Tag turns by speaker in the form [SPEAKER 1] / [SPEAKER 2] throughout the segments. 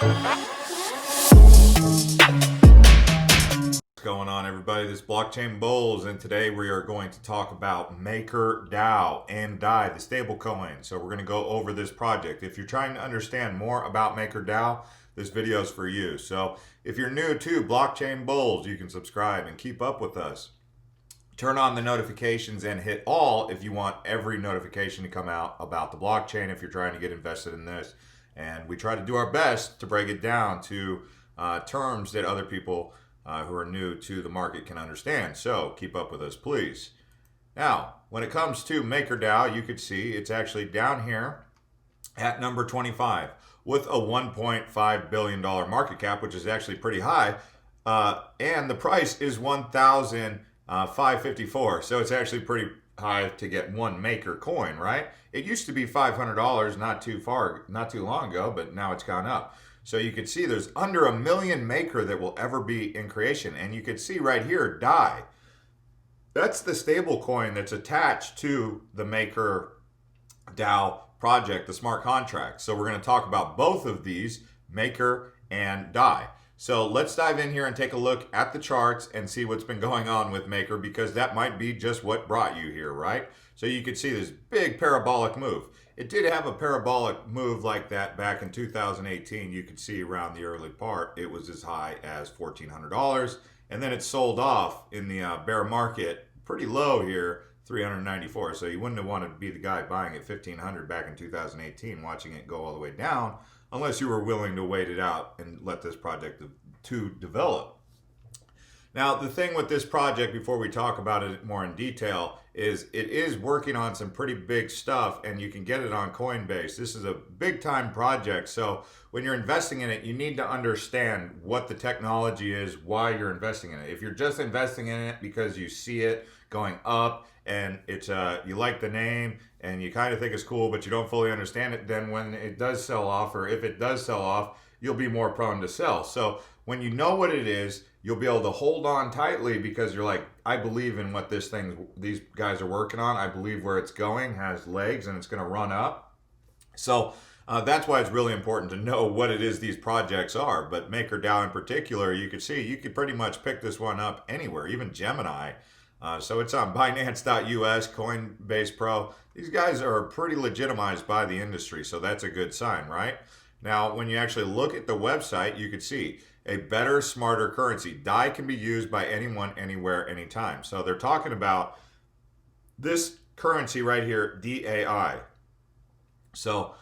[SPEAKER 1] What's going on, everybody? This is Blockchain Bullz, and today we are going to talk about MakerDao and Dai, the stablecoin. So we're going to go over this project. If you're trying to understand more about MakerDao, this video is for you. So if you're new to Blockchain Bullz, you can subscribe and keep up with us. Turn on the notifications and hit all if you want every notification to come out about the blockchain if you're trying to get invested in this. And we try to do our best to break it down to terms that other people who are new to the market can understand. So keep up with us, please. Now, when it comes to MakerDao, you could see it's actually down here at number 25 with a $1.5 billion market cap, which is actually pretty high. And the price is $1,554. So it's actually pretty high to get one Maker coin, right? It used to be $500 not too long ago, but now it's gone up. So you can see there's under 1 million Maker that will ever be in creation. And you can see right here, Dai. That's the stable coin that's attached to the Maker DAO project, the smart contract. So we're going to talk about both of these, Maker and Dai. So let's dive in here and take a look at the charts and see what's been going on with Maker, because that might be just what brought you here, right? So you can see this big parabolic move. It did have a parabolic move like that back in 2018. You could see around the early part, it was as high as $1,400. And then it sold off in the bear market pretty low here, $394. So you wouldn't have wanted to be the guy buying at $1,500 back in 2018, watching it go all the way down, unless you were willing to wait it out and let this project to develop. Now, the thing with this project, before we talk about it more in detail, is it is working on some pretty big stuff, and you can get it on Coinbase. This is a big time project, so when you're investing in it, you need to understand what the technology is, why you're investing in it. If you're just investing in it because you see it going up and it's you like the name and you kind of think it's cool, but you don't fully understand it, then when it does sell off, or if it does sell off, you'll be more prone to sell. So when you know what it is, you'll be able to hold on tightly because you're like, I believe in what these guys are working on. I believe where it's going has legs and it's going to run up. So that's why it's really important to know what it is these projects are. But MakerDao in particular, you can see, you could pretty much pick this one up anywhere, even Gemini. So it's on Binance.us, Coinbase Pro. These guys are pretty legitimized by the industry, so that's a good sign, right? Now, when you actually look at the website, you can see a better, smarter currency. Dai can be used by anyone, anywhere, anytime. So they're talking about this currency right here, DAI. So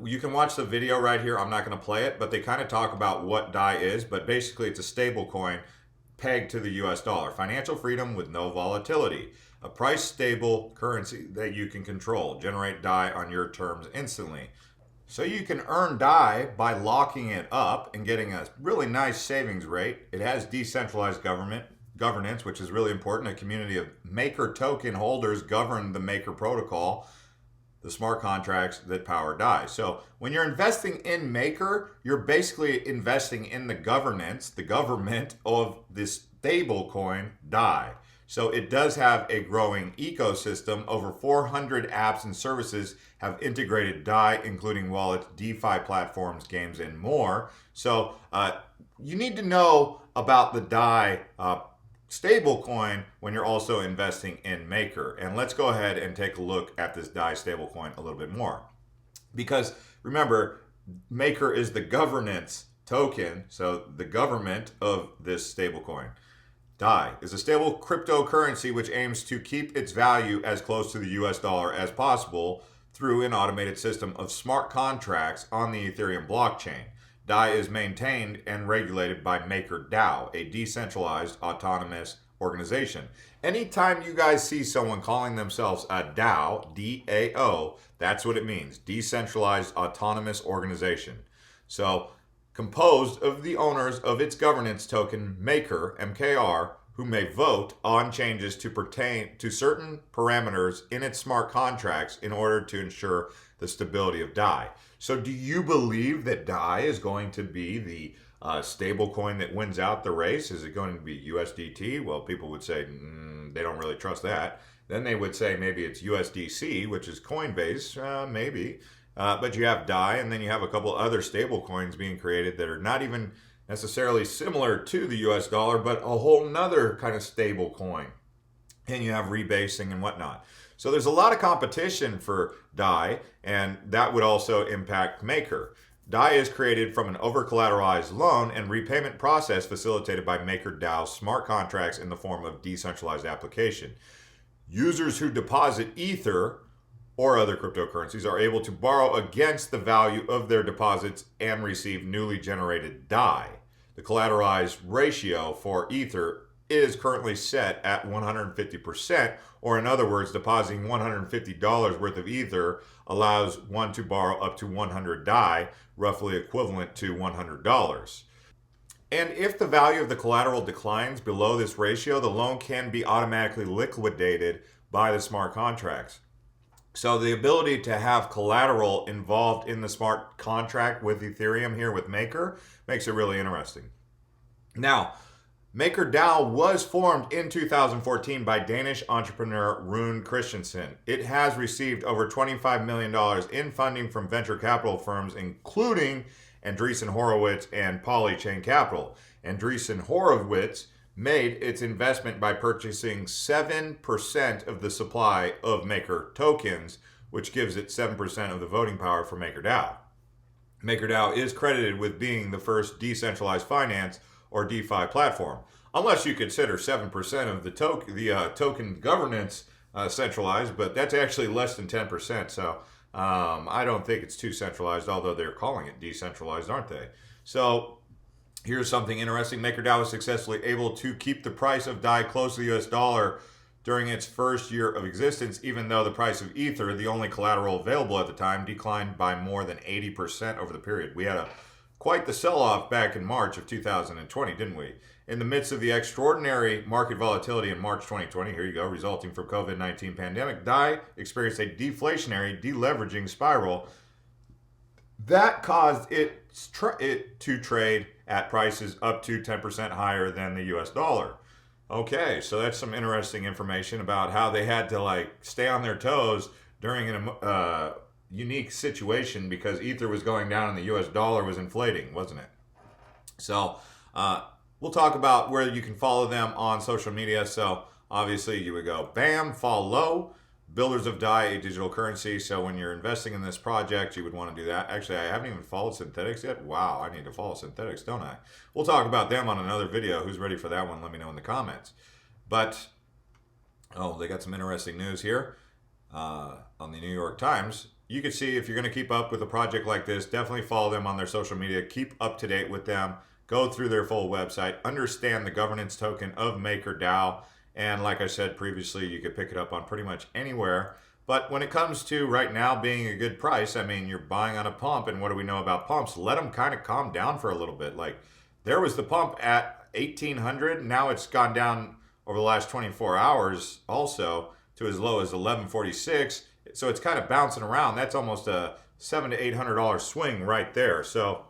[SPEAKER 1] you can watch the video right here. I'm not going to play it, but they kind of talk about what Dai is. But basically, it's a stable coin pegged to the US dollar. Financial freedom with no volatility. A price stable currency that you can control. Generate Dai on your terms instantly. So you can earn Dai by locking it up and getting a really nice savings rate. It has decentralized governance, which is really important. A community of Maker token holders govern the Maker protocol, the smart contracts that power Dai. So when you're investing in Maker, you're basically investing in the governance, the government of this stable coin Dai. So it does have a growing ecosystem. Over 400 apps and services have integrated Dai, including wallets, DeFi platforms, games, and more. So you need to know about the Dai stablecoin when you're also investing in Maker. And let's go ahead and take a look at this Dai stablecoin a little bit more. Because remember, Maker is the governance token, so the government of this stablecoin. Dai is a stable cryptocurrency which aims to keep its value as close to the US dollar as possible through an automated system of smart contracts on the Ethereum blockchain. Dai is maintained and regulated by MakerDao, a decentralized autonomous organization. Anytime you guys see someone calling themselves a DAO, D-A-O, that's what it means, decentralized autonomous organization. So composed of the owners of its governance token, Maker, MKR, who may vote on changes to pertain to certain parameters in its smart contracts in order to ensure the stability of Dai. So do you believe that Dai is going to be the stable coin that wins out the race? Is it going to be USDT? Well, people would say they don't really trust that. Then they would say maybe it's USDC, which is Coinbase, maybe. But you have Dai, and then you have a couple other stable coins being created that are not even necessarily similar to the US dollar, but a whole nother kind of stable coin. And you have rebasing and whatnot. So there's a lot of competition for Dai, and that would also impact Maker. Dai is created from an over-collateralized loan and repayment process facilitated by MakerDao smart contracts in the form of decentralized application. Users who deposit Ether or other cryptocurrencies are able to borrow against the value of their deposits and receive newly generated Dai. The collateralized ratio for Ether is currently set at 150%, or in other words, depositing $150 worth of Ether allows one to borrow up to 100 Dai, roughly equivalent to $100. And if the value of the collateral declines below this ratio, the loan can be automatically liquidated by the smart contracts. So the ability to have collateral involved in the smart contract with Ethereum here with Maker makes it really interesting. Now, MakerDao was formed in 2014 by Danish entrepreneur Rune Christensen. It has received over $25 million in funding from venture capital firms, including Andreessen Horowitz and Polychain Capital. Andreessen Horowitz made its investment by purchasing 7% of the supply of Maker tokens, which gives it 7% of the voting power for MakerDao. MakerDao is credited with being the first decentralized finance or DeFi platform, unless you consider 7% of the token governance centralized, but that's actually less than 10%. So I don't think it's too centralized, although they're calling it decentralized, aren't they? So here's something interesting. MakerDao was successfully able to keep the price of Dai close to the US dollar during its first year of existence, even though the price of Ether, the only collateral available at the time, declined by more than 80% over the period. We had quite the sell-off back in March of 2020, didn't we? In the midst of the extraordinary market volatility in March 2020, here you go, resulting from COVID-19 pandemic, Dai experienced a deflationary, deleveraging spiral that caused it to trade at prices up to 10% higher than the US dollar. Okay, so that's some interesting information about how they had to stay on their toes during a unique situation because Ether was going down and the US dollar was inflating, wasn't it? So we'll talk about where you can follow them on social media. So obviously you would go BAM, follow, Builders of Dai, a digital currency. So when you're investing in this project, you would want to do that. Actually, I haven't even followed Synthetics yet. Wow, I need to follow Synthetics, don't I? We'll talk about them on another video. Who's ready for that one? Let me know in the comments. But, oh, they got some interesting news here on the New York Times. You can see if you're going to keep up with a project like this, definitely follow them on their social media. Keep up to date with them. Go through their full website. Understand the governance token of MakerDao. And like I said previously, you could pick it up on pretty much anywhere. But when it comes to right now being a good price, I mean, you're buying on a pump. And what do we know about pumps? Let them kind of calm down for a little bit. Like there was the pump at 1,800. Now it's gone down over the last 24 hours also to as low as 1146. So it's kind of bouncing around. That's almost a $700 to $800 swing right there. So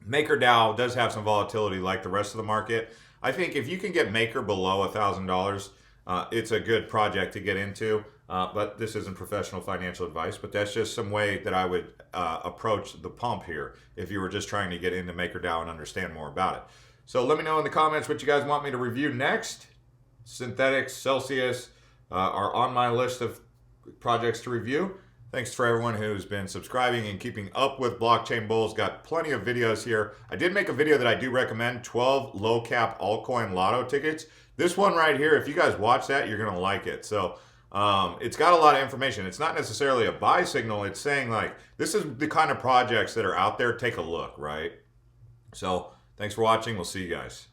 [SPEAKER 1] MakerDao does have some volatility like the rest of the market. I think if you can get Maker below $1,000, it's a good project to get into. But this isn't professional financial advice, but that's just some way that I would approach the pump here if you were just trying to get into MakerDao and understand more about it. So let me know in the comments what you guys want me to review next. Synthetics, Celsius are on my list of projects to review. Thanks for everyone who's been subscribing and keeping up with Blockchain Bullz. Got plenty of videos here. I did make a video that I do recommend, 12 low cap altcoin lotto tickets. This one right here, if you guys watch that, you're going to like it. So it's got a lot of information. It's not necessarily a buy signal. It's saying like, this is the kind of projects that are out there. Take a look, right? So thanks for watching. We'll see you guys.